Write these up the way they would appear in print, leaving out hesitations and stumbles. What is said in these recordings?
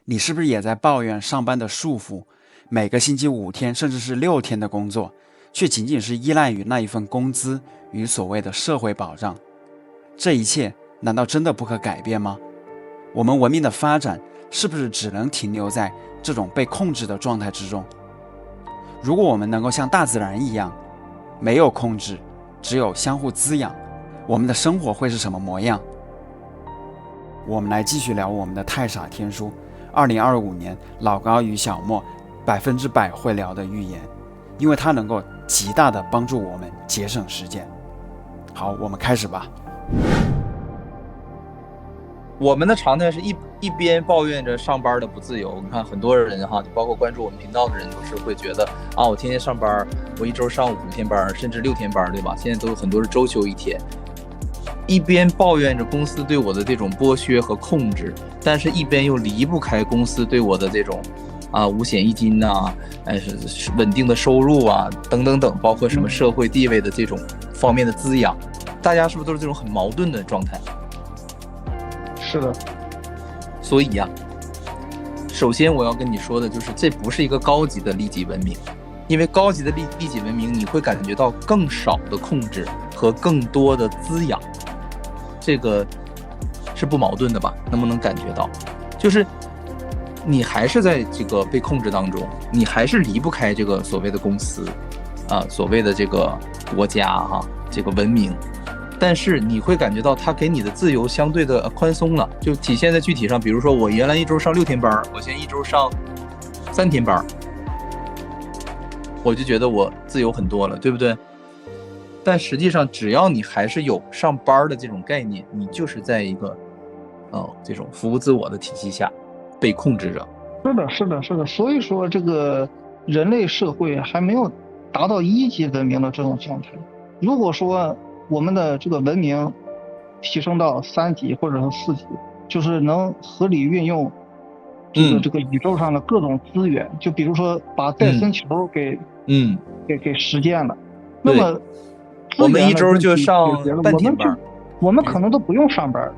你是不是也在抱怨上班的束缚？每个星期5天甚至是6天的工作，却仅仅是依赖于那一份工资与所谓的社会保障。这一切难道真的不可改变吗？我们文明的发展是不是只能停留在这种被控制的状态之中？如果我们能够像大自然一样，没有控制，只有相互滋养，我们的生活会是什么模样？我们来继续聊我们的太傻天书，2025年老高与小莫100%会聊的预言，因为它能够极大的帮助我们节省时间。好，我们开始吧。我们的常态是一边抱怨着上班的不自由，你看很多人哈，就包括关注我们频道的人，都是会觉得啊，我天天上班，我一周上5天班，甚至6天班，对吧？现在都有很多是周休1天。一边抱怨着公司对我的这种剥削和控制，但是一边又离不开公司对我的这种五险一金呐、稳定的收入啊，等等等，包括什么社会地位的这种方面的滋养，大家是不是都是这种很矛盾的状态？是的。所以呀，首先我要跟你说的就是，这不是一个高级的利己文明，因为高级的利己文明，你会感觉到更少的控制和更多的滋养。这个是不矛盾的吧？能不能感觉到？就是你还是在这个被控制当中，你还是离不开这个所谓的公司所谓的这个国家这个文明，但是你会感觉到它给你的自由相对的宽松了，就体现在具体上。比如说我原来一周上6天班，我现在一周上3天班，我就觉得我自由很多了，对不对？但实际上，只要你还是有上班的这种概念，你就是在一个这种服务自我的体系下被控制着。是的。所以说，这个人类社会还没有达到1级文明的这种状态。如果说我们的这个文明提升到3级或者是4级，就是能合理运用这个宇宙上的各种资源，就比如说把戴森球给实现了，那么我们一周就上半天班，我们可能都不用上班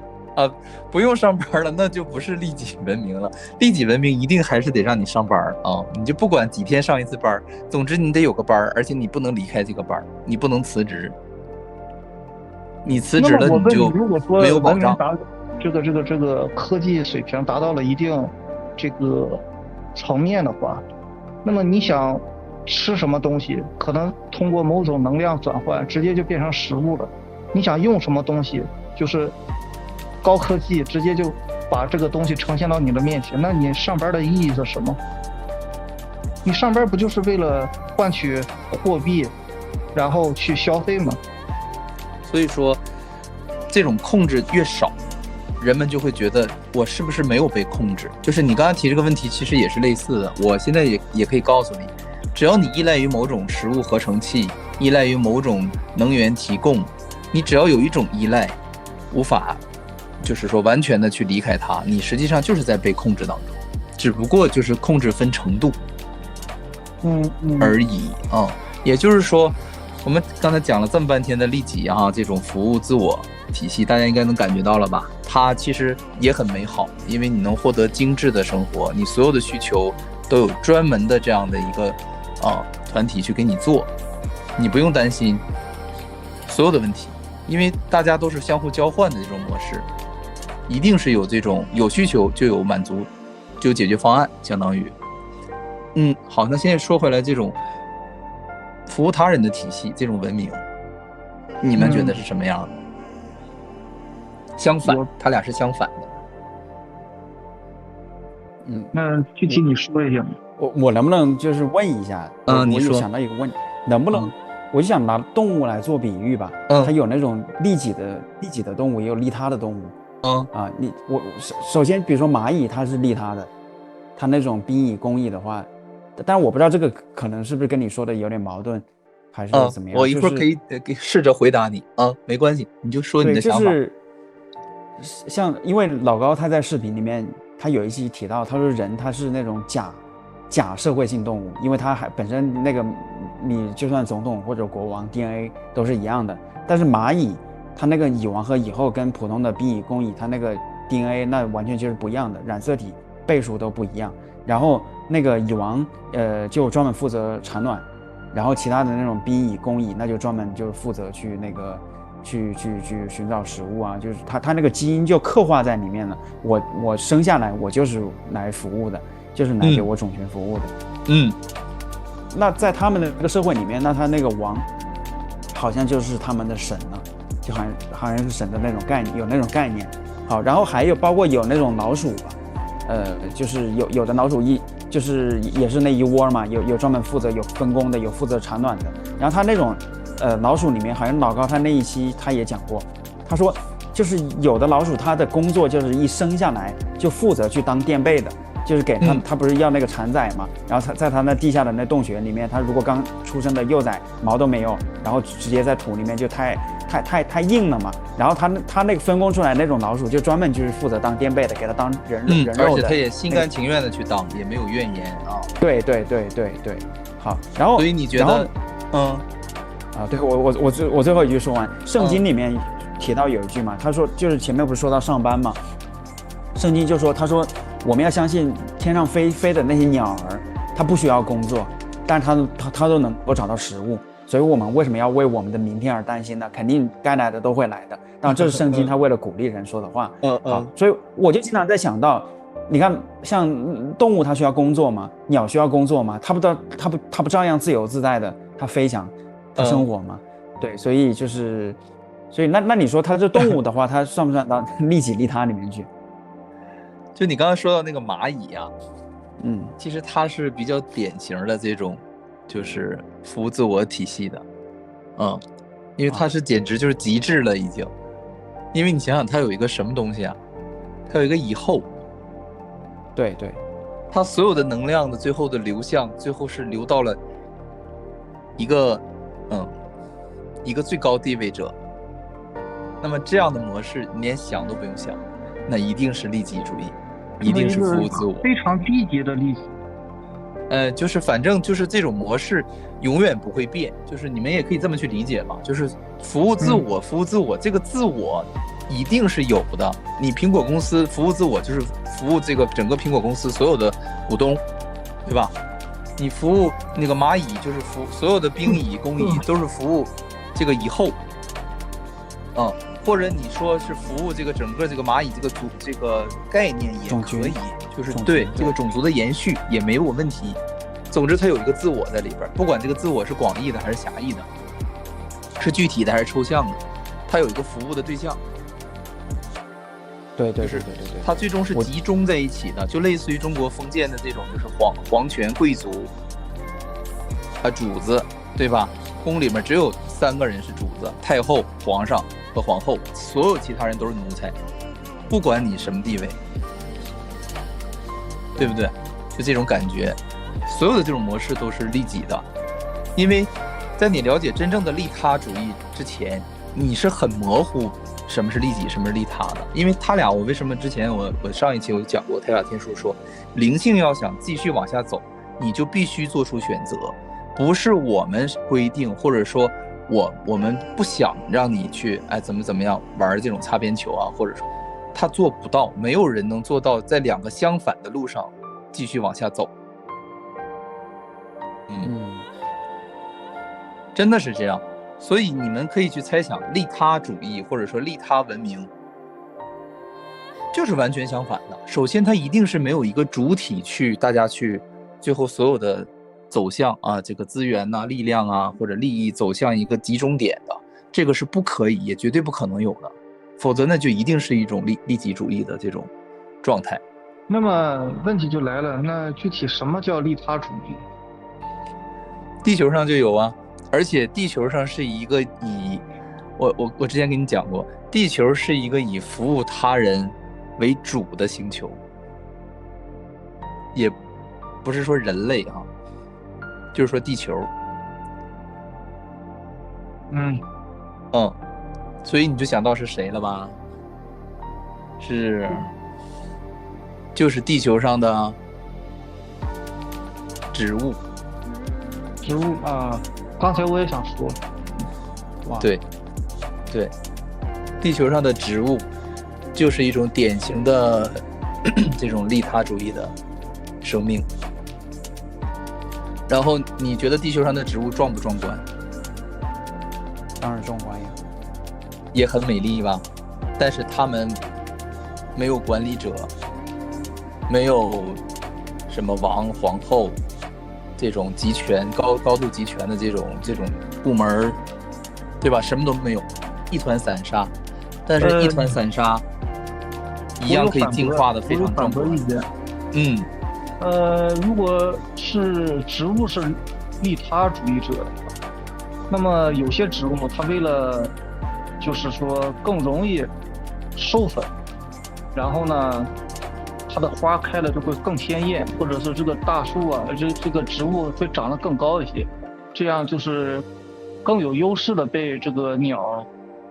不用上班了，那就不是利己文明了。利己文明一定还是得让你上班你就不管几天上一次班，总之你得有个班，而且你不能离开这个班，你不能辞职。你辞职了，你就没有保障。这个科技水平达到了一定这个层面的话，那么你想吃什么东西，可能通过某种能量转换，直接就变成食物了。你想用什么东西，就是高科技直接就把这个东西呈现到你的面前，那你上班的意义是什么？你上班不就是为了换取货币，然后去消费吗？所以说，这种控制越少，人们就会觉得我是不是没有被控制？就是你刚才提这个问题，其实也是类似的。我现在也可以告诉你，只要你依赖于某种食物合成器，依赖于某种能源提供，你只要有一种依赖，无法就是说完全的去离开它，你实际上就是在被控制当中，只不过就是控制分程度而已也就是说，我们刚才讲了这么半天的利己这种服务自我体系，大家应该能感觉到了吧？它其实也很美好，因为你能获得精致的生活，你所有的需求都有专门的这样的一个团体去给你做，你不用担心所有的问题，因为大家都是相互交换的这种模式，一定是有这种有需求就有满足，就有解决方案，相当于好，那现在说回来，这种服务他人的体系，这种文明，你们觉得是什么样的？相反，他俩是相反的。那具体你说一下。我能不能就是问一下？你说。我想到一个问题，能不能？我就想拿动物来做比喻吧。它有那种利己的动物，也有利他的动物。首先，比如说蚂蚁，它是利他的，它那种宾以公益的话，但我不知道这个可能是不是跟你说的有点矛盾，还是怎么样？我一会儿可以试着回答你没关系，你就说你的想法。就是像因为老高他在视频里面，他有一期提到，他说人他是那种假社会性动物，因为他还本身那个你就算总统或者国王 DNA 都是一样的，但是蚂蚁它那个蚁王和蚁后跟普通的宾蚁公蚁它那个 DNA 那完全就是不一样的，染色体倍数都不一样。然后那个蚁王就专门负责产卵，然后其他的那种兵蚁、工蚁那就专门就负责去那个去寻找食物啊，就是它那个基因就刻画在里面了。我生下来我就是来服务的，就是来给我种群服务的。那在他们的这个社会里面，那他那个王好像就是他们的神了，就好像是神的那种概念，有那种概念。好，然后还有包括有那种老鼠吧，就是有的老鼠就是也是那一窝嘛，有专门负责有分工的，有负责产卵的。然后他那种老鼠里面，好像老高他那一期他也讲过，他说就是有的老鼠它的工作就是一生下来就负责去当垫背的。就是给他不是要那个产崽嘛，然后在他那地下的那洞穴里面，他如果刚出生的幼崽毛都没有，然后直接在土里面就太硬了嘛，然后他那个分工出来那种老鼠就专门就是负责当垫背的，给他当人肉的，而且他也心甘情愿的去当，也没有怨言啊。对，好，然后所以你觉得，对我最后一句说完，圣经里面提到有一句嘛，他说就是前面不是说到上班嘛，圣经就说他说。我们要相信天上飞的那些鸟儿，它不需要工作，但是它都能够找到食物，所以我们为什么要为我们的明天而担心呢？肯定该来的都会来的。当然，这是圣经它为了鼓励人说的话。好，所以我就经常在想到，你看，像动物它需要工作吗？鸟需要工作吗？它不照样自由自在的，它飞翔，它生活吗？对，所以那你说它这动物的话，它算不算到利己利他里面去？就你刚刚说到那个蚂蚁啊，其实它是比较典型的这种，就是服务自我体系的，因为它是简直就是极致了已经。因为你想想，它有一个什么东西啊？它有一个蚁后，对，它所有的能量的最后的流向，最后是流到了一个最高地位者。那么这样的模式，你连想都不用想，那一定是利己主义。一定是服务自我，非常低级的利己。就是反正就是这种模式永远不会变，就是你们也可以这么去理解嘛，就是服务自我，服务自我，这个自我一定是有的。你苹果公司服务自我，就是服务这个整个苹果公司所有的股东，对吧？你服务那个蚂蚁，就是所有的兵蚁、工蚁都是服务这个蚁后，或者你说是服务这个整个这个蚂蚁这个概念也可以，就是对这个种族的延续也没有问题。总之它有一个自我在里边，不管这个自我是广义的还是狭义的，是具体的还是抽象的，它有一个服务的对象。对，它最终是集中在一起的，就类似于中国封建的这种，就是皇权贵族主子，对吧？宫里面只有3个人是主子，太后、皇上和皇后，所有其他人都是奴才，不管你什么地位，对不对？就这种感觉，所有的这种模式都是利己的，因为在你了解真正的利他主义之前，你是很模糊什么是利己，什么是利他的。因为他俩，我为什么之前我上一期我讲过，泰雅天书说，灵性要想继续往下走，你就必须做出选择，不是我们规定，或者说我们不想让你去怎么样玩这种擦边球啊，或者说他做不到，没有人能做到在2个相反的路上继续往下走。真的是这样。所以你们可以去猜想，利他主义或者说利他文明就是完全相反的。首先它一定是没有一个主体去大家去最后所有的走向这个资源力量或者利益走向一个集中点的，这个是不可以也绝对不可能有的，否则那就一定是一种利己主义的这种状态。那么问题就来了，那具体什么叫利他主义？地球上就有啊，而且地球上是一个我之前跟你讲过，地球是一个以服务他人为主的星球，也不是说人类就是说地球。所以你就想到是谁了吧？就是地球上的植物刚才我也想说，对，地球上的植物就是一种典型的这种利他主义的生命。然后你觉得地球上的植物壮不壮观？当然壮观呀，也很美丽吧？但是他们没有管理者，没有什么王皇后这种集权高度集权的这种部门，对吧？什么都没有，一团散沙。但是一团散沙一样可以进化的非常壮观。如果是植物是利他主义者的话，那么有些植物它为了就是说更容易授粉，然后呢它的花开了就会更鲜艳，或者是这个大树啊，这个植物会长得更高一些，这样就是更有优势的被这个鸟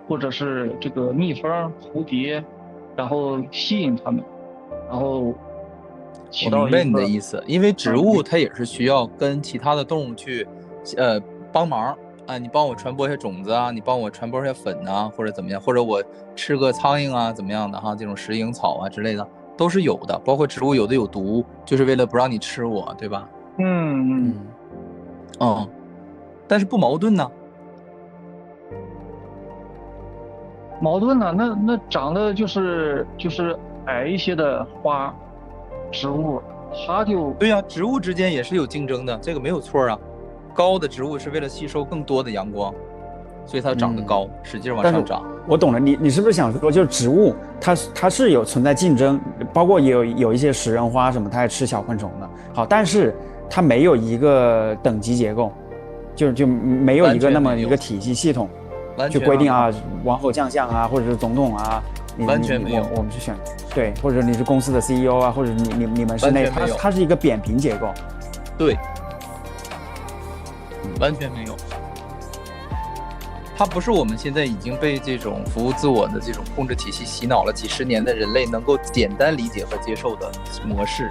或者是这个蜜蜂、蝴蝶，然后吸引它们，然后起到一个。我明白你的意思，因为植物它也是需要跟其他的动物去帮忙啊，你帮我传播一下种子啊，你帮我传播一下粉啊，或者怎么样，或者我吃个苍蝇啊，怎么样的哈，这种食蝇草啊之类的都是有的，包括植物有的有毒，就是为了不让你吃我，对吧？但是不矛盾呢？矛盾呢？那长得就是矮一些的花植物，它就对呀，植物之间也是有竞争的，这个没有错啊。高的植物是为了吸收更多的阳光，所以它长得高，使劲往上长。我懂了，你是不是想说，就是植物它是有存在竞争，包括有一些食人花什么，它也吃小昆虫的。好，但是它没有一个等级结构，就没有一个那么一个体系系统，就规定啊，王侯将相啊，或者是总统啊，完全没有。我们去选，对，或者你是公司的 CEO 啊，或者你们是那，它是一个扁平结构。对。完全没有，它不是我们现在已经被这种服务自我的这种控制体系洗脑了几十年的人类能够简单理解和接受的模式。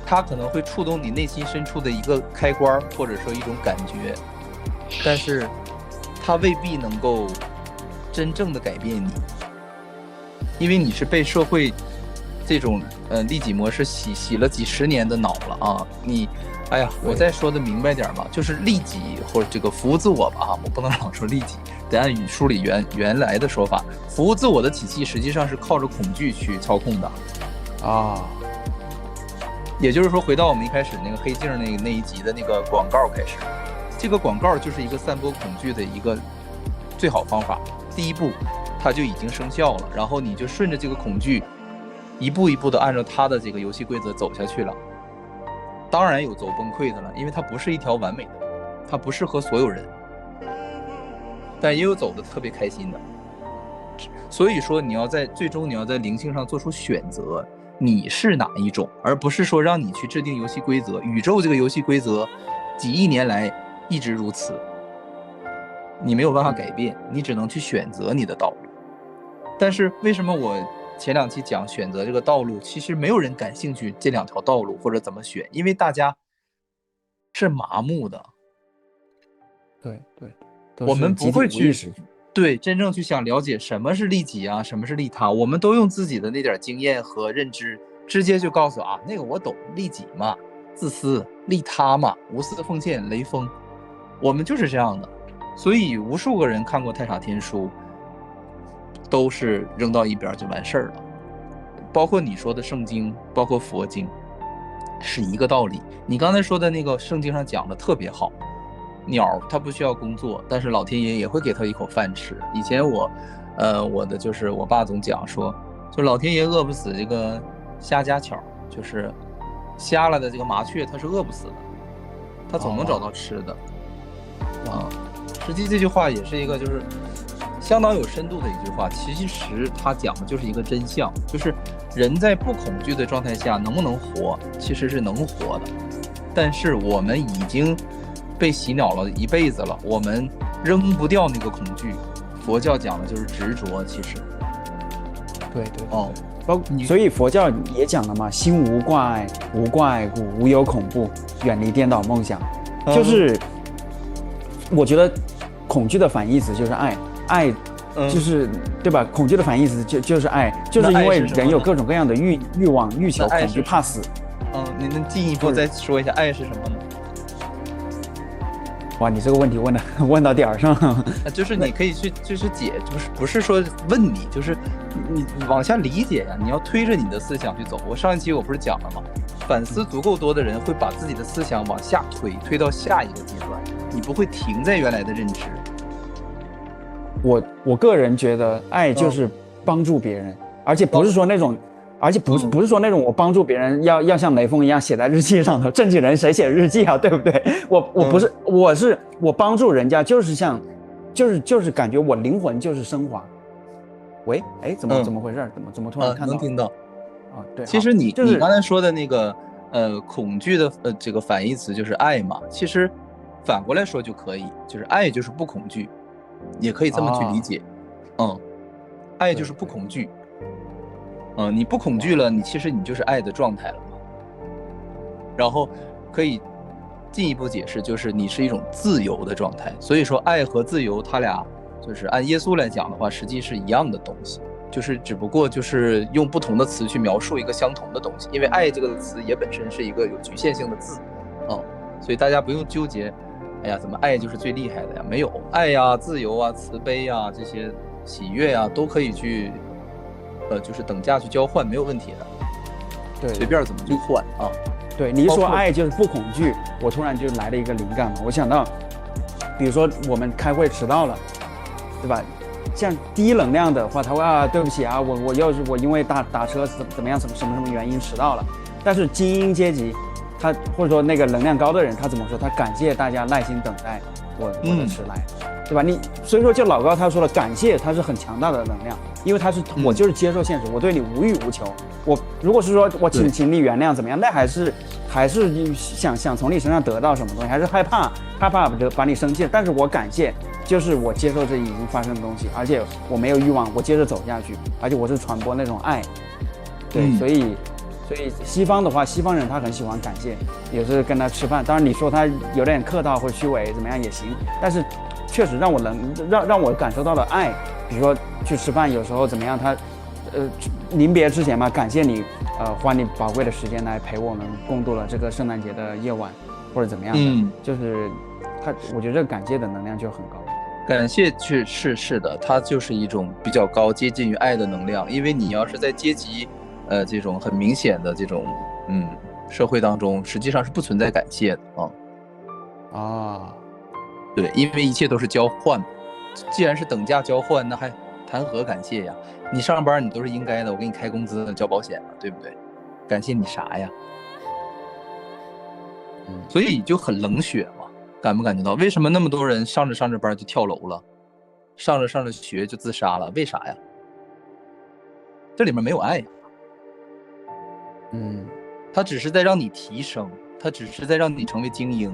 它可能会触动你内心深处的一个开关，或者说一种感觉，但是它未必能够真正的改变你，因为你是被社会这种利己模式洗了几十年的脑了啊！哎呀，我再说的明白点吧，就是利己或者这个服务自我吧，我不能老说利己，得按语书里原来的说法，服务自我的体系实际上是靠着恐惧去操控的啊。也就是说，回到我们一开始那个黑镜那一集的那个广告开始，这个广告就是一个散播恐惧的一个最好方法。第一步，它就已经生效了，然后你就顺着这个恐惧，一步一步的按照它的这个游戏规则走下去了。当然有走崩溃的了，因为它不是一条完美的，它不适合所有人，但也有走的特别开心的。所以说最终你要在灵性上做出选择，你是哪一种，而不是说让你去制定游戏规则。宇宙这个游戏规则几亿年来一直如此，你没有办法改变，你只能去选择你的道路。但是为什么我前两期讲选择这个道路，其实没有人感兴趣这两条道路或者怎么选，因为大家是麻木的。对，我们不会去真正去想了解什么是利己啊，什么是利他，我们都用自己的那点经验和认知直接就告诉啊，那个我懂，利己嘛，自私，利他嘛，无私奉献，雷锋，我们就是这样的。所以无数个人看过太上天书都是扔到一边就完事儿了，包括你说的圣经，包括佛经，是一个道理。你刚才说的那个圣经上讲的特别好，鸟它不需要工作，但是老天爷也会给它一口饭吃。以前我的就是我爸总讲说，就老天爷饿不死这个瞎家巧，就是瞎了的这个麻雀它是饿不死的，它总能找到吃的啊。实际这句话也是一个就是相当有深度的一句话，其实他讲的就是一个真相，就是人在不恐惧的状态下能不能活，其实是能活的，但是我们已经被洗脑了一辈子了，我们扔不掉那个恐惧。佛教讲的就是执着，其实对包括所以佛教也讲了嘛，心无挂碍，无挂碍故，无有恐怖，远离颠倒梦想。就是我觉得恐惧的反义词就是爱，爱就是对吧？恐惧的反义词就是爱，就是因为人有各种各样的欲望、欲求、恐惧、怕死。你能进一步再说一下爱是什么呢？哇，你这个问题问到点儿上。就是你可以去就是不是说问你，就是你往下理解呀，你要推着你的思想去走。我上一期我不是讲了吗？反思足够多的人会把自己的思想往下推到下一个阶段，你不会停在原来的认知。我个人觉得爱就是帮助别人，而且不是说那种。而且不是说那种我帮助别人要像雷锋一样写在日记上头，正经人谁写日记啊，对不对？我不是，我帮助人家就是就是感觉我灵魂就是升华。喂，哎，怎么回事？怎么突然看到？能听到啊？对，其实你刚才说的那个恐惧的这个反义词就是爱嘛，其实反过来说就可以，就是爱就是不恐惧，也可以这么去理解。爱就是不恐惧。你不恐惧了，其实你就是爱的状态了嘛。然后可以进一步解释，就是你是一种自由的状态。所以说，爱和自由，它俩就是按耶稣来讲的话，实际是一样的东西，就是只不过就是用不同的词去描述一个相同的东西。因为爱这个词也本身是一个有局限性的字，所以大家不用纠结，哎呀，怎么爱就是最厉害的呀？没有，爱呀、自由啊、慈悲呀、这些喜悦呀，都可以去。就是等价去交换，没有问题的。对，随便怎么去换啊。对，你一说爱就是不恐惧，我突然就来了一个灵感嘛。我想到，比如说我们开会迟到了，对吧？像低能量的话，他会对不起啊，我因为打车怎么样，什么原因迟到了。但是精英阶级，他或者说那个能量高的人，他怎么说？他感谢大家耐心等待我的迟来。对吧？所以说，就老高他说了，感谢它是很强大的能量，因为我就是接受现实，我对你无欲无求。我如果是说我请你原谅怎么样，那还是想从你身上得到什么东西，还是害怕把你生气。但是我感谢，就是我接受这已经发生的东西，而且我没有欲望，我接着走下去，而且我是传播那种爱。对，所以西方的话，西方人他很喜欢感谢，也是跟他吃饭。当然你说他有点客套或者虚伪怎么样也行，但是。确实让我感受到了爱，比如说去吃饭，有时候怎么样，他，临别之前嘛，感谢你，花你宝贵的时间来陪我们共度了这个圣诞节的夜晚，或者怎么样的，就是我觉得这个感谢的能量就很高。感谢是的，它就是一种比较高接近于爱的能量，因为你要是在阶级，这种很明显的这种社会当中，实际上是不存在感谢的啊。对，因为一切都是交换，既然是等价交换，那还谈何感谢呀？你上班你都是应该的，我给你开工资、交保险了，对不对？感谢你啥呀？所以就很冷血嘛，感不感觉到？为什么那么多人上着班就跳楼了，上着学就自杀了？为啥呀？这里面没有爱呀。他只是在让你提升，他只是在让你成为精英，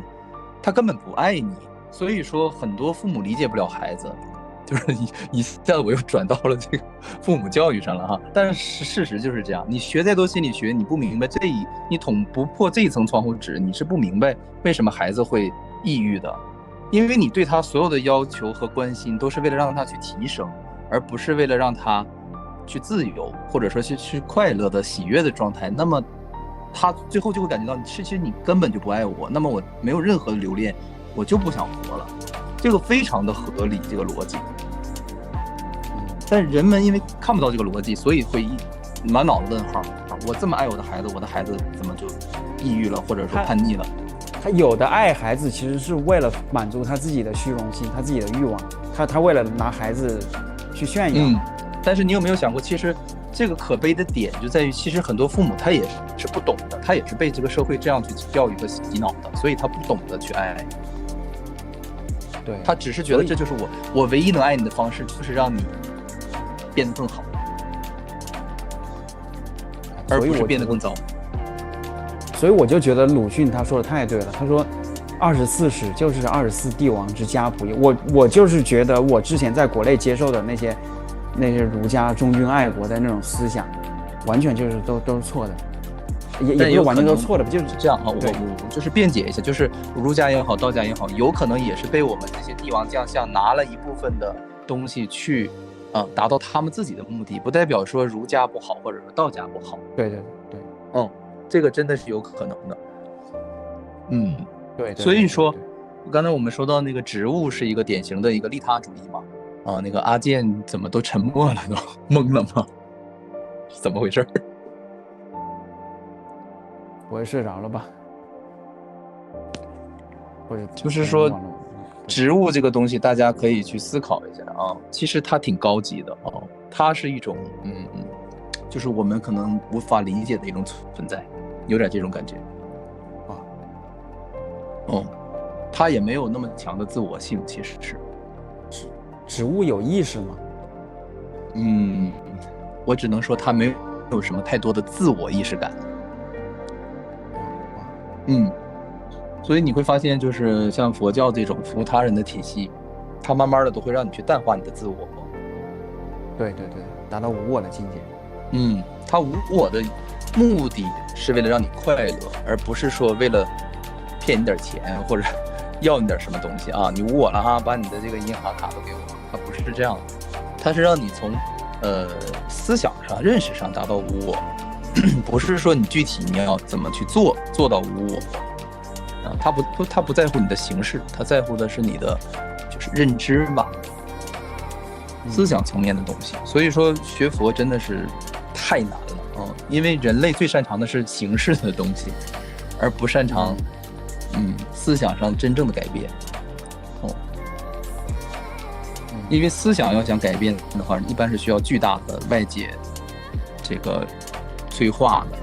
他根本不爱你。所以说很多父母理解不了孩子，就是一下子我又转到了这个父母教育上了哈。但是事实就是这样，你学再多心理学，你不明白你捅不破这一层窗户纸，你是不明白为什么孩子会抑郁的。因为你对他所有的要求和关心都是为了让他去提升，而不是为了让他去自由，或者说去快乐的喜悦的状态。那么他最后就会感觉到其实你根本就不爱我，那么我没有任何的留恋，我就不想活了。这个非常的合理，这个逻辑。但人们因为看不到这个逻辑，所以会满脑子问号。我这么爱我的孩子，我的孩子怎么就抑郁了，或者说叛逆了？他有的爱孩子其实是为了满足他自己的虚荣心，他自己的欲望，他为了拿孩子去炫耀。但是你有没有想过，其实这个可悲的点就在于，其实很多父母他也是不懂的，他也是被这个社会这样去教育和洗脑的，所以他不懂得去爱。对，他只是觉得这就是我唯一能爱你的方式，就是让你变得更好，而不是变得更糟。所以我就觉得鲁迅他说的太对了，他说24史就是24帝王之家谱。我就是觉得我之前在国内接受的那些儒家忠君爱国的那种思想，完全就是都是错的，也不是完全都是错的，就是这样啊。我就是辩解一下，就是儒家也好，道家也好，有可能也是被我们这些帝王将相拿了一部分的东西去达到他们自己的目的，不代表说儒家不好或者说道家不好。对对对，这个真的是有可能的。对，所以说刚才我们说到那个植物是一个典型的一个利他主义嘛，那个阿健怎么都沉默了，都懵了吗？怎么回事？我也睡着了吧？或者就是说，植物这个东西大家可以去思考一下啊，其实它挺高级的啊，它是一种就是我们可能无法理解的一种存在，有点这种感觉。它也没有那么强的自我性，其实是。植物有意识吗？我只能说它没有什么太多的自我意识感。所以你会发现，就是像佛教这种服务他人的体系，它慢慢的都会让你去淡化你的自我。对，达到无我的境界。它无我的目的是为了让你快乐，而不是说为了骗你点钱或者要你点什么东西啊。你无我了啊，把你的这个银行卡都给我。它不是这样的，它是让你从思想上、认识上达到无我，不是说你具体你要怎么去做到无我。他不在乎你的形式，他在乎的是你的就是认知吧，思想层面的东西。所以说学佛真的是太难了因为人类最擅长的是形式的东西，而不擅长思想上真正的改变。因为思想要想改变的话，一般是需要巨大的外界这个催化的，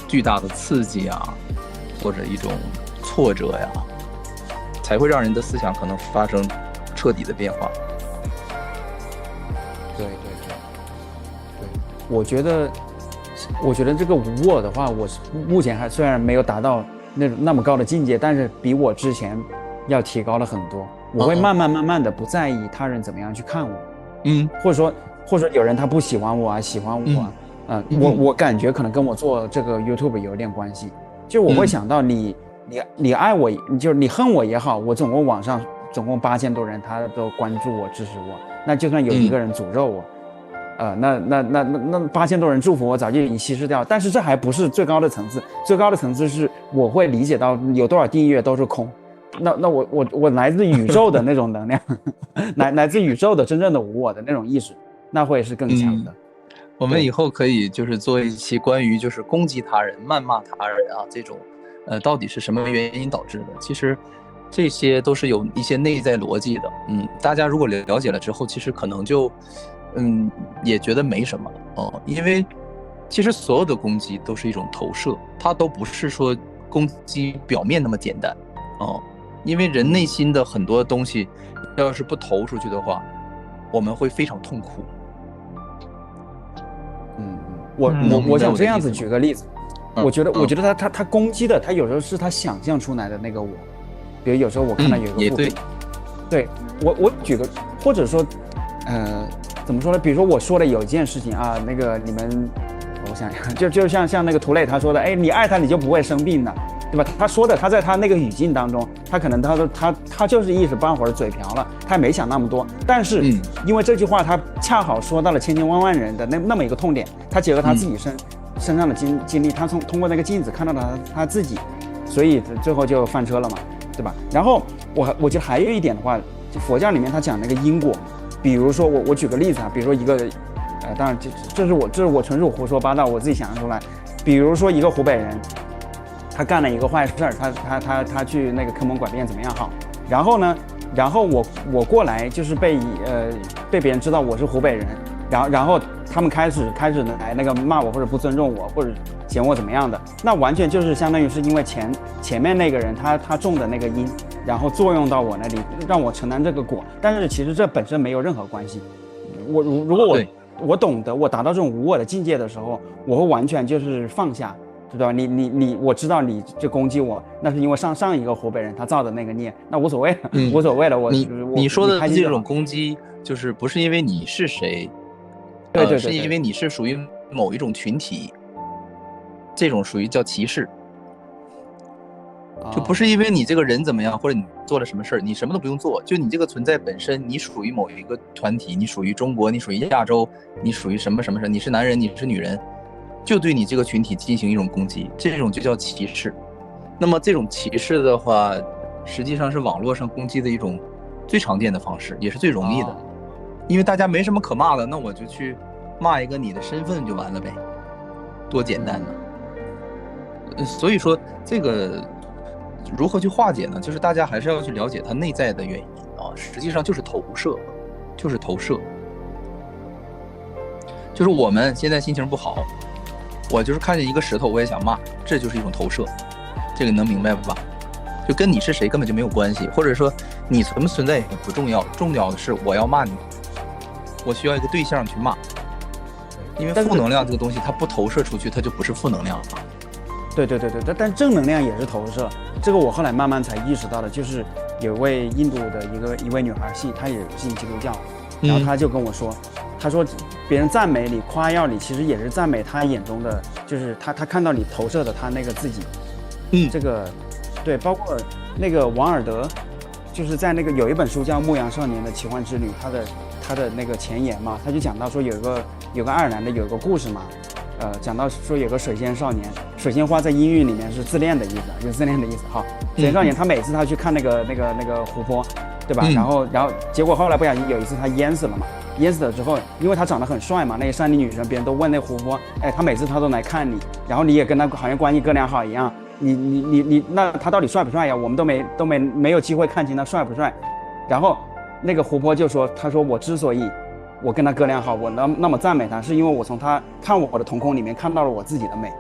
巨大的刺激啊，或者一种挫折呀，才会让人的思想可能发生彻底的变化。对，我觉得这个无我的话，我目前还虽然没有达到那么高的境界，但是比我之前要提高了很多。我会慢慢的不在意他人怎么样去看我，或者说有人他不喜欢我啊，喜欢我啊，我感觉可能跟我做这个 YouTube 有点关系。就我会想到你爱我，就是你恨我也好，我网上总共8000多人，他都关注我支持我，那就算有一个人诅咒我，那8000多人祝福我早就已经稀释掉。但是这还不是最高的层次，最高的层次是我会理解到有多少订阅都是空。那我来自宇宙的那种能量，来自宇宙的真正的无我的那种意识，那会是更强的。我们以后可以就是做一期关于就是攻击他人、谩骂他人啊这种，到底是什么原因导致的？其实这些都是有一些内在逻辑的。大家如果了解了之后，其实可能就也觉得没什么因为其实所有的攻击都是一种投射，它都不是说攻击表面那么简单因为人内心的很多东西，要是不投出去的话，我们会非常痛苦。我想这样子举个例子，我觉得他攻击的，他有时候是他想象出来的那个我，比如有时候我看到有一个不对我举个，或者说怎么说呢？比如说我说的有一件事情啊，那个你们，我想就像那个涂磊他说的，你爱他你就不会生病的。对吧？他说的，他在他那个语境当中，他可能他就是一时半会儿嘴瓢了，他没想那么多。但是因为这句话，他恰好说到了千千万万人的那么一个痛点，他结合他自己身上的经历，他通过那个镜子看到了他自己，所以最后就翻车了嘛，对吧？然后我觉得还有一点的话，就佛教里面他讲那个因果，比如说我举个例子啊，比如说一个当然这是我纯属胡说八道，我自己想象出来，比如说一个湖北人。他干了一个坏事儿，他去那个坑蒙拐骗怎么样好？然后我过来就是被别人知道我是湖北人，然后他们开始来那个骂我或者不尊重我或者嫌我怎么样的，那完全就是相当于是因为前面那个人他种的那个因，然后作用到我那里，让我承担这个果。但是其实这本身没有任何关系。如果我懂得我达到这种无我的境界的时候，我会完全就是放下。对吧？我知道你这攻击我，那是因为上一个湖北人他造的那个孽，那无所谓，无所谓了。你说的这种攻击，就是不是因为你是谁，对，是因为你是属于某一种群体，这种属于叫歧视。就不是因为你这个人怎么样，或者你做了什么事儿，你什么都不用做，就你这个存在本身，你属于某一个团体，你属于中国，你属于亚洲，你属于什么什么什么，你是男人，你是女人，就对你这个群体进行一种攻击，这种就叫歧视。那么这种歧视的话，实际上是网络上攻击的一种最常见的方式，也是最容易的，因为大家没什么可骂的，那我就去骂一个你的身份就完了呗，多简单呢。所以说这个如何去化解呢？就是大家还是要去了解它内在的原因啊，实际上就是投射，就是投射。就是我们现在心情不好，我就是看见一个石头我也想骂，这就是一种投射，这个能明白吧？就跟你是谁根本就没有关系，或者说你存不存在也不重要，重要的是我要骂你，我需要一个对象去骂，因为负能量这个东西它不投射出去，它就不是负能量了。对，但正能量也是投射，这个我后来慢慢才意识到的，就是有位印度的一位女孩她也信基督教，然后她就跟我说，她说别人赞美你、夸耀你，其实也是赞美她眼中的，就是她看到你投射的她那个自己。这个对，包括那个王尔德，就是在那个有一本书叫《牧羊少年的奇幻之旅》，他的那个前言嘛，他就讲到说有个爱尔兰的有一个故事嘛。讲到说有个水仙少年，水仙花在英语里面是自恋的意思，就是自恋的意思哈。水仙少年他每次他去看那个湖泊，对吧？然后结果后来不小心有一次他淹死了嘛。淹死了之后，因为他长得很帅嘛，那些山里女生别人都问那湖泊，哎，他每次他都来看你，然后你也跟他好像关系哥俩好一样。你那他到底帅不帅呀？我们都没有机会看清他帅不帅。然后那个湖泊就说，他说我之所以我跟他哥俩好，我那么赞美他，是因为我从他看我的瞳孔里面看到了我自己的美，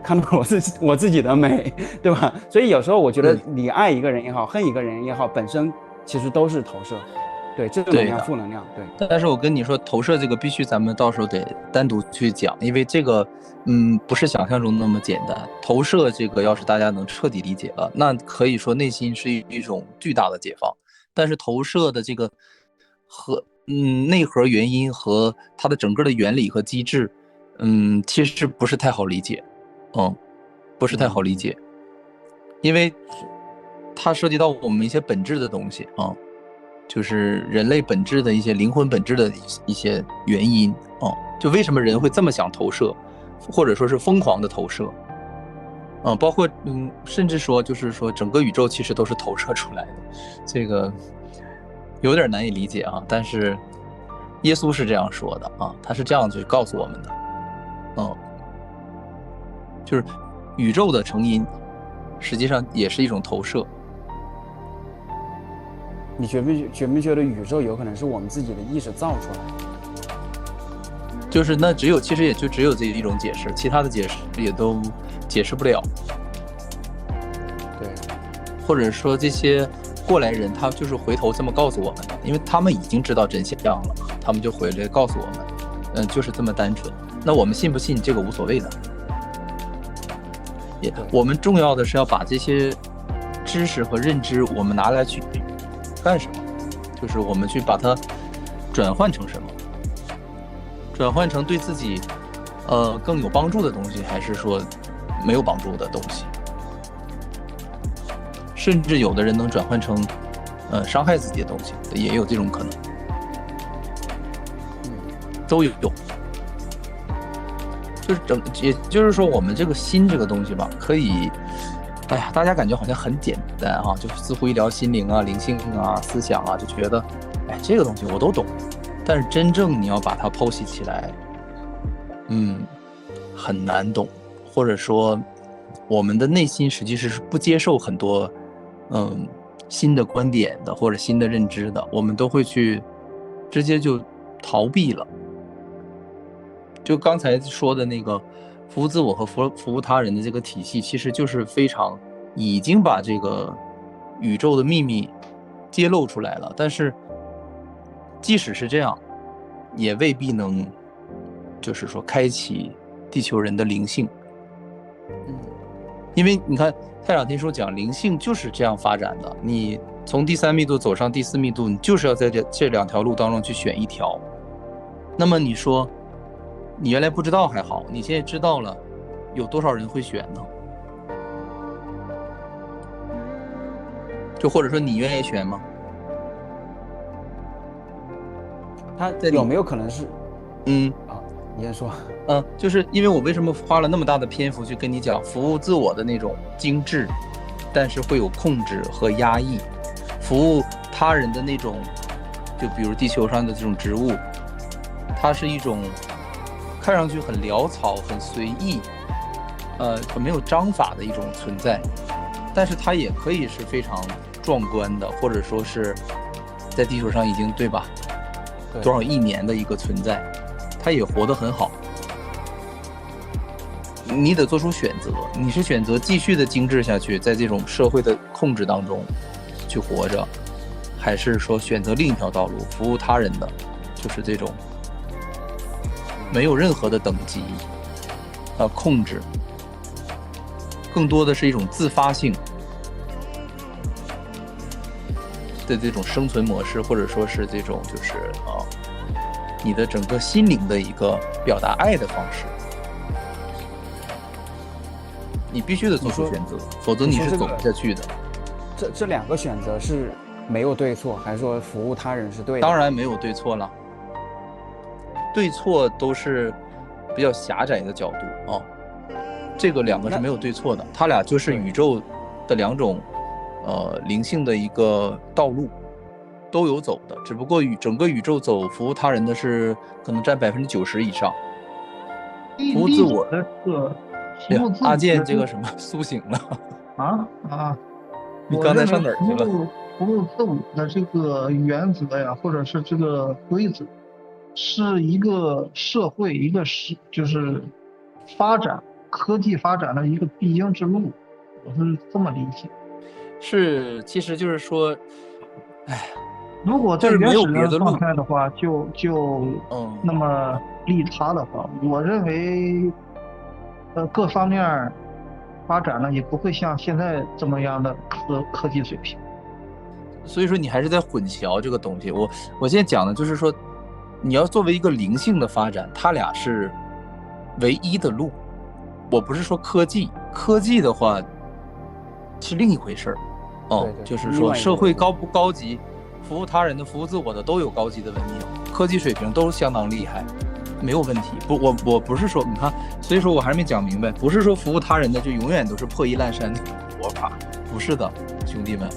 看到了我自己的美，对吧？所以有时候我觉得你爱一个人也好，恨一个人也好，本身其实都是投射，对，正能量、负能量，对。但是我跟你说，投射这个必须咱们到时候得单独去讲，因为这个不是想象中那么简单。投射这个要是大家能彻底理解了，那可以说内心是一种巨大的解放。但是投射的这个和内核原因和它的整个的原理和机制，其实不是太好理解，不是太好理解，因为它涉及到我们一些本质的东西啊，就是人类本质的一些灵魂本质的一些原因啊，就为什么人会这么想投射，或者说是疯狂的投射，包括甚至说就是说整个宇宙其实都是投射出来的，这个有点难以理解啊，但是耶稣是这样说的啊，他是这样去告诉我们的，就是宇宙的成因实际上也是一种投射。你觉不觉得宇宙有可能是我们自己的意识造出来的？就是那其实也就只有这一种解释，其他的解释也都解释不了。对，或者说这些过来人他就是回头这么告诉我们的，因为他们已经知道真相了，他们就回来告诉我们，就是这么单纯。那我们信不信这个无所谓的，我们重要的是要把这些知识和认知我们拿来去干什么，就是我们去把它转换成什么，转换成对自己更有帮助的东西，还是说没有帮助的东西。甚至有的人能转换成伤害自己的东西，也有这种可能，都有。也就是说我们这个心这个东西吧，可以大家感觉好像很简单啊，就似乎一聊心灵啊、灵性啊、思想啊，就觉得这个东西我都懂，但是真正你要把它剖析起来，很难懂，或者说我们的内心实际是不接受很多新的观点的或者新的认知的，我们都会去直接就逃避了。就刚才说的那个服务自我和服务他人的这个体系，其实就是非常已经把这个宇宙的秘密揭露出来了，但是即使是这样，也未必能就是说开启地球人的灵性。因为你看太上天书讲灵性就是这样发展的，你从第3密度走上第4密度，你就是要在这2条路当中去选一条。那么你说你原来不知道还好，你现在知道了，有多少人会选呢？就或者说你愿意选吗？他有没有可能是？你先说。就是因为我为什么花了那么大的篇幅去跟你讲服务自我的那种精致，但是会有控制和压抑，服务他人的那种，就比如地球上的这种植物，它是一种看上去很潦草、很随意，很没有章法的一种存在，但是它也可以是非常壮观的，或者说是在地球上已经对吧，多少亿年的一个存在，它也活得很好。你得做出选择，你是选择继续的精致下去，在这种社会的控制当中去活着，还是说选择另一条道路，服务他人的，就是这种没有任何的等级控制，更多的是一种自发性的这种生存模式，或者说是这种就是你的整个心灵的一个表达爱的方式。你必须得做出选择，否则你是走不下去的。这两个选择是没有对错，还是说服务他人是对的？当然没有对错了，对错都是比较狭窄的角度这个两个是没有对错的，它俩就是宇宙的两种灵性的一个道路，都有走的，只不过整个宇宙走服务他人的是可能占90%以上，服务自我的个。阿健这个什么苏醒了你刚才上哪儿去了？服务自我的这个原则呀，或者是这个规则，是一个社会一个就是发展科技发展的一个必经之路，我是这么理解。是，其实就是说，如果在原始的状态的话，就那么利他的话，我认为。各方面发展呢，也不会像现在这么样的科技水平。所以说你还是在混淆这个东西。我现在讲的就是说，你要作为一个灵性的发展，它俩是唯一的路。我不是说科技的话是另一回事就是说社会高不高级，服务他人的、服务自我的都有高级的文明，科技水平都相当厉害。没有问题，我不是说你看，所以说我还是没讲明白，不是说服务他人的就永远都是破衣烂衫的活法，不是的，兄弟们。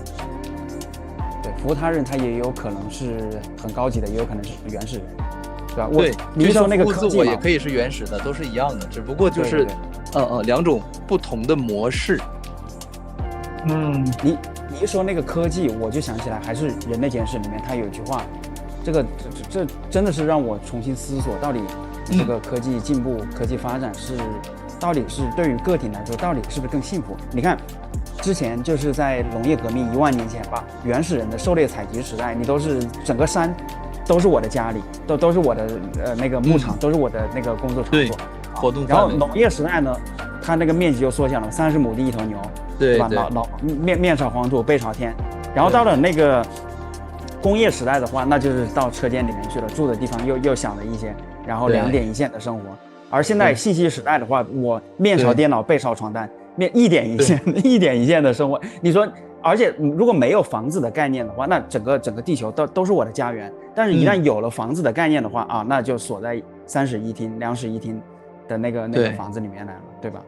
对，服务他人他也有可能是很高级的，也有可能是原始人，对吧？对，你说那个服务自我也可以是原始的，都是一样的，只不过就是两种不同的模式。你一说那个科技，我就想起来还是《人类简史》里面他有一句话。这真的是让我重新思索，到底这个科技进步、科技发展到底是对于个体来说，到底是不是更幸福？你看，之前就是在农业革命1万年前吧，原始人的狩猎采集时代，你都是整个山都是我的家里，都是我的那个牧场，都是我的那个工作场所，活动。然后农业时代呢，它那个面积就缩小了，30亩地一头牛，对吧？面朝黄土背朝天。然后到了那个工业时代的话，那就是到车间里面去了，住的地方又小了一些，然后2点一线的生活。而现在信息时代的话，我面朝电脑背朝床单，一点一线的生活。你说，而且如果没有房子的概念的话，那整个地球都是我的家园。但是一旦有了房子的概念的话那就锁在3室1厅、2室1厅的那个房子里面来了，对吧？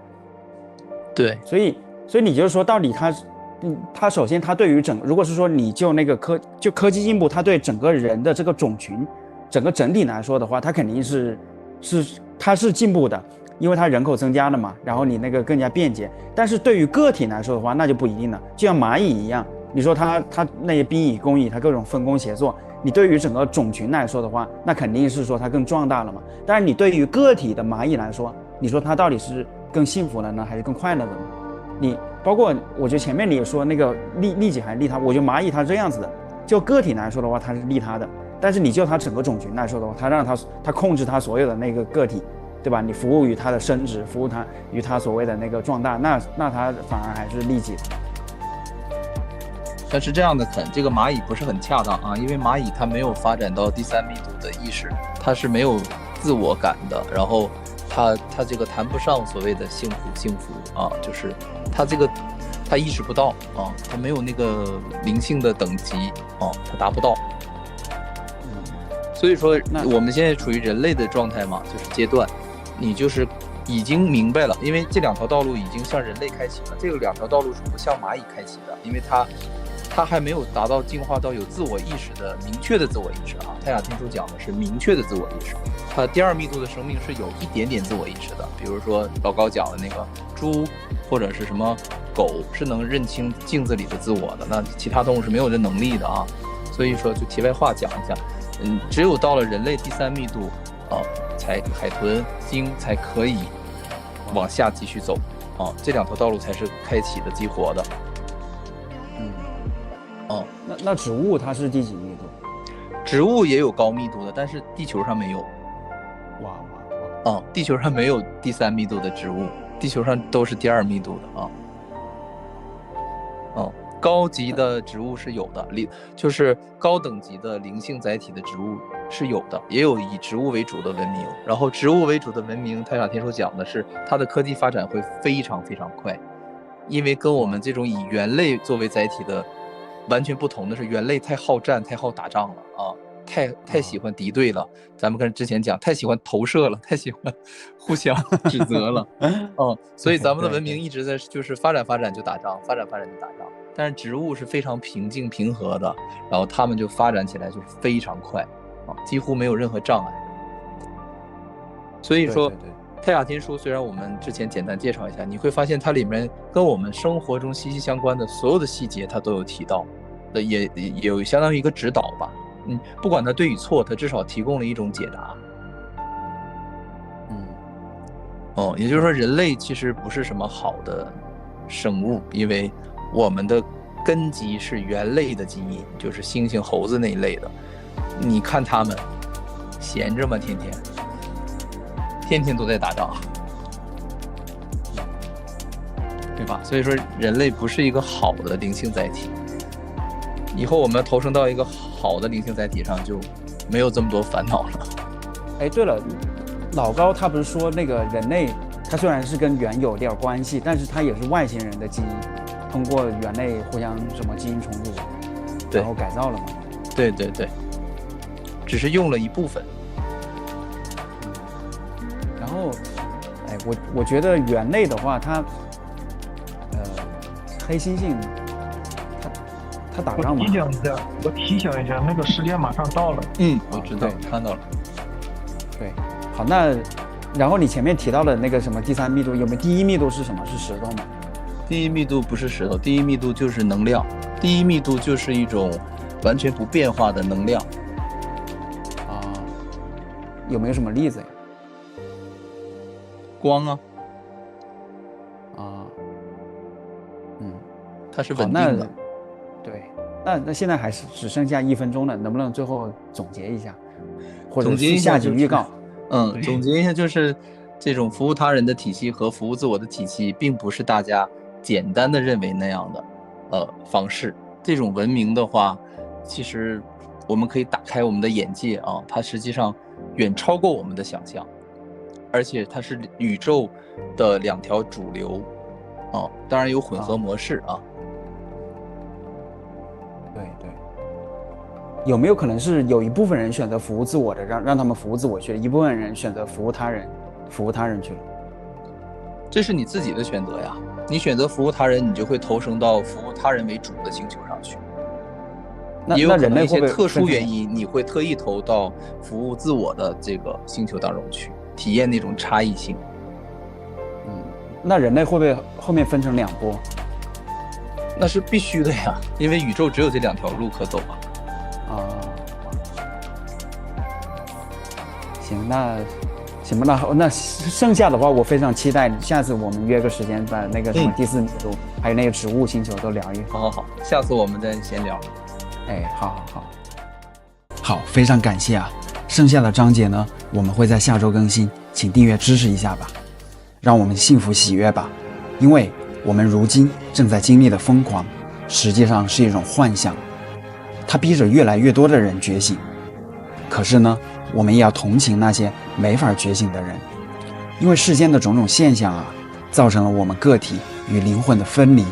对，所以你就说到底它首先它对于如果是说你就那个科技进步，它对整个人的这个种群整体来说的话，它肯定它是进步的，因为它人口增加了嘛，然后你那个更加便捷。但是对于个体来说的话，那就不一定了。就像蚂蚁一样，你说它那些兵蚁、工蚁，它各种分工协作，你对于整个种群来说的话，那肯定是说它更壮大了嘛。但是你对于个体的蚂蚁来说，你说它到底是更幸福了呢，还是更快乐的呢？你包括我觉得前面你也说那个利己还利他，我觉得蚂蚁它是这样子的，就个体来说的话，它是利他的，但是你就它整个种群来说的话，它让它控制它所有的那个个体，对吧？你服务于它的生殖，服务它于它所谓的那个壮大，那它反而还是利己的。但是这样的这个蚂蚁不是很恰当因为蚂蚁它没有发展到第3密度的意识，它是没有自我感的，然后它这个谈不上所谓的幸福就是它这个他意识不到啊，他没有那个灵性的等级啊，他达不到。所以说我们现在处于人类的状态嘛，就是阶段，你就是已经明白了，因为这两条道路已经向人类开启了，这个两条道路是不向蚂蚁开启的，因为它还没有达到进化到有自我意识的明确的自我意识啊。泰雅天书讲的是明确的自我意识，它第二密度的生命是有一点点自我意识的，比如说老高讲的那个猪或者是什么狗是能认清镜子里的自我的，那其他动物是没有这能力的啊。所以说就题外话讲一下，只有到了人类第三密度啊，才海豚鲸才可以往下继续走啊，这两条道路才是开启的激活的。那植物它是第几密度？植物也有高密度的，但是地球上没有。哇！地球上没有第三密度的植物，地球上都是第二密度的啊。高级的植物是有的，就是高等级的灵性载体的植物是有的，也有以植物为主的文明。然后植物为主的文明，泰雅天书讲的是它的科技发展会非常非常快，因为跟我们这种以猿类作为载体的完全不同的是，猿类太好战、太好打仗了啊，太喜欢敌对了。咱们跟之前讲，太喜欢投射了，太喜欢互相指责了。所以咱们的文明一直在就是发展就打仗，发展就打仗。但是植物是非常平静平和的，然后它们就发展起来就是非常快啊，几乎没有任何障碍。所以说，泰雅天书虽然我们之前简单介绍一下，你会发现它里面跟我们生活中息息相关的所有的细节，它都有提到，也有相当于一个指导吧。不管它对与错，它至少提供了一种解答。也就是说，人类其实不是什么好的生物，因为我们的根基是猿类的基因，就是猩猩、猴子那一类的。你看他们闲着吗？天天都在打仗，对吧？所以说，人类不是一个好的灵性载体。以后我们要投生到一个好的灵性载体上，就没有这么多烦恼了。哎，对了，老高他不是说那个人类，他虽然是跟猿有点关系，但是他也是外星人的基因，通过猿类互相什么基因重组，然后改造了嘛？对，只是用了一部分。然后，我觉得猿类的话，它，黑猩猩，它打仗嘛。我提醒一下，那个时间马上到了。我知道，看到了。对，好，那然后你前面提到的那个什么第三密度，有没有第一密度是什么？是石头吗？第一密度不是石头，第一密度就是能量，第一密度就是一种完全不变化的能量。有没有什么例子呀？光啊，它是稳定的。对，那现在还是只剩下1分钟了，能不能最后总结一下，或者是下集预告？总结一下就是这种服务他人的体系和服务自我的体系，并不是大家简单的认为那样的方式。这种文明的话，其实我们可以打开我们的眼界啊，它实际上远超过我们的想象，而且它是宇宙的2条主流啊，当然有混合模式啊。对，有没有可能是有一部分人选择服务自我的，让他们服务自我去了，一部分人选择服务他人去了？这是你自己的选择呀，你选择服务他人，你就会投生到服务他人为主的星球上去。也有可能一些特殊原因，你会特意投到服务自我的这个星球当中去，体验那种差异性。那人类会不会后面分成2波？那是必须的呀，因为宇宙只有这2条路可走啊。行，那行吧，那剩下的话，我非常期待下次我们约个时间，把那个什么第4密度，还有那个植物星球都聊一。好，下次我们再闲聊。好，非常感谢啊！剩下的章节呢，我们会在下周更新，请订阅支持一下吧，让我们幸福喜悦吧。因为我们如今正在经历的疯狂，实际上是一种幻想，它逼着越来越多的人觉醒。可是呢，我们也要同情那些没法觉醒的人，因为世间的种种现象啊，造成了我们个体与灵魂的分离，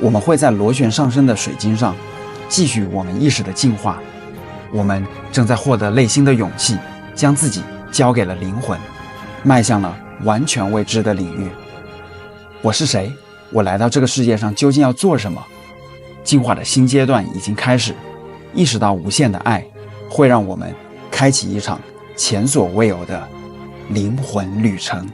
我们会在螺旋上升的水晶上继续我们意识的进化。我们正在获得内心的勇气，将自己交给了灵魂，迈向了完全未知的领域。我是谁？我来到这个世界上究竟要做什么？进化的新阶段已经开始，意识到无限的爱会让我们开启一场前所未有的灵魂旅程。